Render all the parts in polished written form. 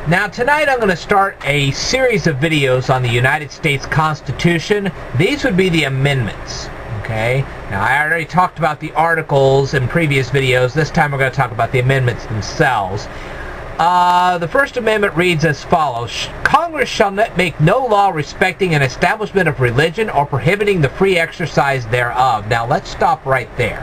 Now tonight I'm going to start a series of videos on the United States Constitution. These would be the amendments. Okay? Now I already talked about the articles in previous videos. This time we're going to talk about the amendments themselves. The First Amendment reads as follows. Congress shall make no law respecting an establishment of religion or prohibiting the free exercise thereof. Now let's stop right there.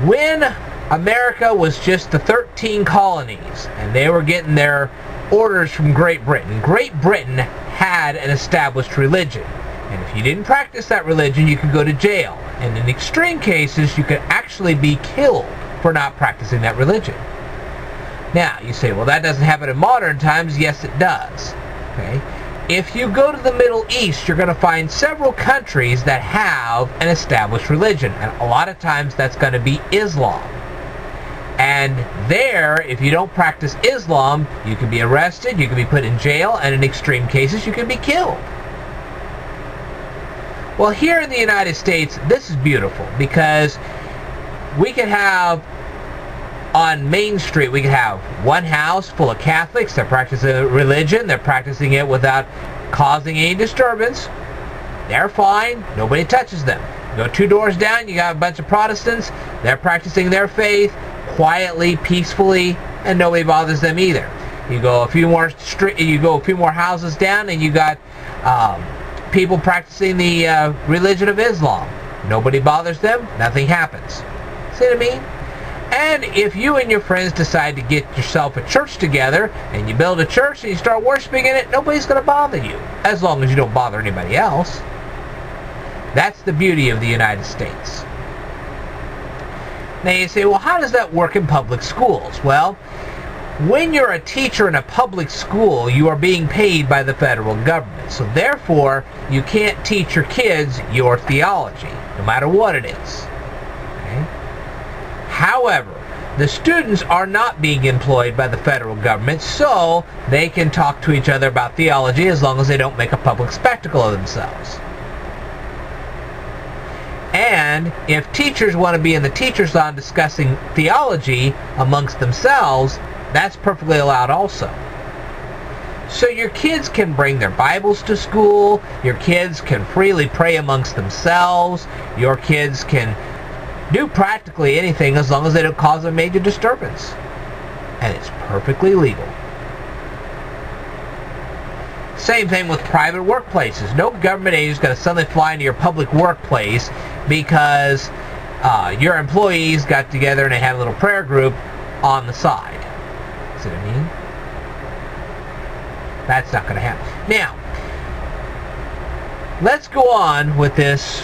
When America was just the 13 colonies, and they were getting their orders from Great Britain. Great Britain had an established religion. And if you didn't practice that religion, you could go to jail. And in extreme cases, you could actually be killed for not practicing that religion. Now, you say, well, that doesn't happen in modern times. Yes, it does. Okay? If you go to the Middle East, you're going to find several countries that have an established religion. And a lot of times, that's going to be Islam. And there, if you don't practice Islam, you can be arrested, you can be put in jail, and in extreme cases, you can be killed. Well, here in the United States, this is beautiful because we can have, on Main Street, we can have one house full of Catholics. They're practicing religion. They're practicing it without causing any disturbance. They're fine. Nobody touches them. You go 2 doors down, you got a bunch of Protestants. They're practicing their faith quietly, peacefully, and nobody bothers them either. You go a few more houses down, and you got people practicing the religion of Islam. Nobody bothers them. Nothing happens. See what I mean? And if you and your friends decide to get yourself a church together, and you build a church and you start worshiping in it, nobody's going to bother you, as long as you don't bother anybody else. That's the beauty of the United States. Now you say, well, how does that work in public schools? Well, when you're a teacher in a public school, you are being paid by the federal government. So therefore, you can't teach your kids your theology, no matter what it is. Okay? However, the students are not being employed by the federal government, so they can talk to each other about theology as long as they don't make a public spectacle of themselves. And if teachers want to be in the teacher's lounge discussing theology amongst themselves, that's perfectly allowed also. So your kids can bring their Bibles to school, your kids can freely pray amongst themselves, your kids can do practically anything as long as they don't cause a major disturbance. And it's perfectly legal. Same thing with private workplaces. No government agent is going to suddenly fly into your public workplace because your employees got together and they had a little prayer group on the side. See what I mean? That's not going to happen. Now, let's go on with this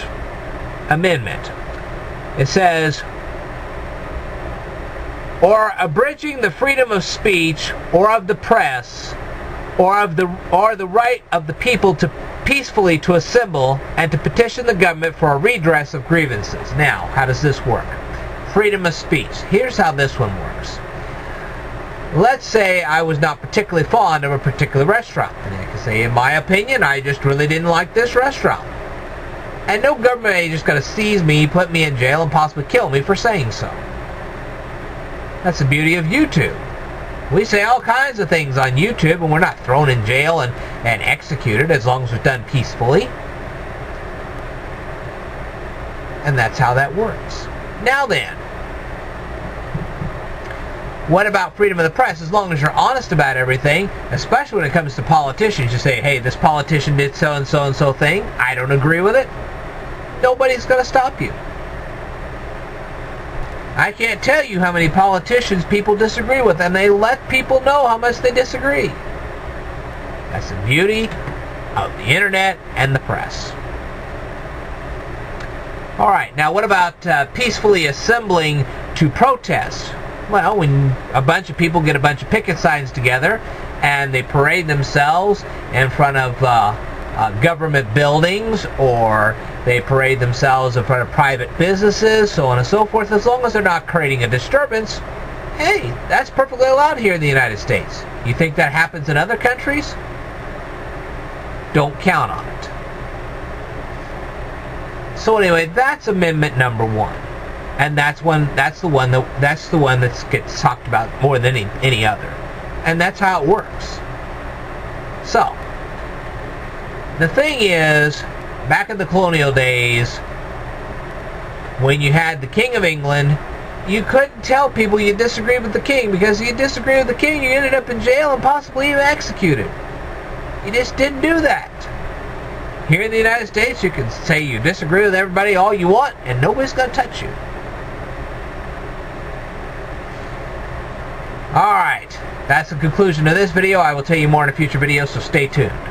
amendment. It says, or abridging the freedom of speech or of the press or the right of the people to peacefully to assemble and to petition the government for a redress of grievances. Now, how does this work? Freedom of speech. Here's how this one works. Let's say I was not particularly fond of a particular restaurant. And I can say, in my opinion, I just really didn't like this restaurant. And no government agent's going to seize me, put me in jail, and possibly kill me for saying so. That's the beauty of YouTube. We say all kinds of things on YouTube, and we're not thrown in jail and executed as long as it's done peacefully. And that's how that works. Now then, what about freedom of the press? As long as you're honest about everything, especially when it comes to politicians, you say, hey, this politician did so and so and so thing. I don't agree with it. Nobody's going to stop you. I can't tell you how many politicians people disagree with, and they let people know how much they disagree. That's the beauty of the internet and the press. All right, now what about peacefully assembling to protest? Well, when a bunch of people get a bunch of picket signs together and they parade themselves in front of government buildings, or they parade themselves in front of private businesses, so on and so forth, as long as they're not creating a disturbance, hey, that's perfectly allowed here in the United States. You think that happens in other countries? Don't count on it. So anyway, that's amendment number 1. And that's the one that gets talked about more than any other. and that's how it works. So, the thing is, back in the colonial days, when you had the King of England, you couldn't tell people you disagreed with the king, because if you disagreed with the king, you ended up in jail and possibly even executed. You just didn't do that. Here in the United States, you can say you disagree with everybody all you want, and nobody's going to touch you. Alright, that's the conclusion of this video. I will tell you more in a future video, so stay tuned.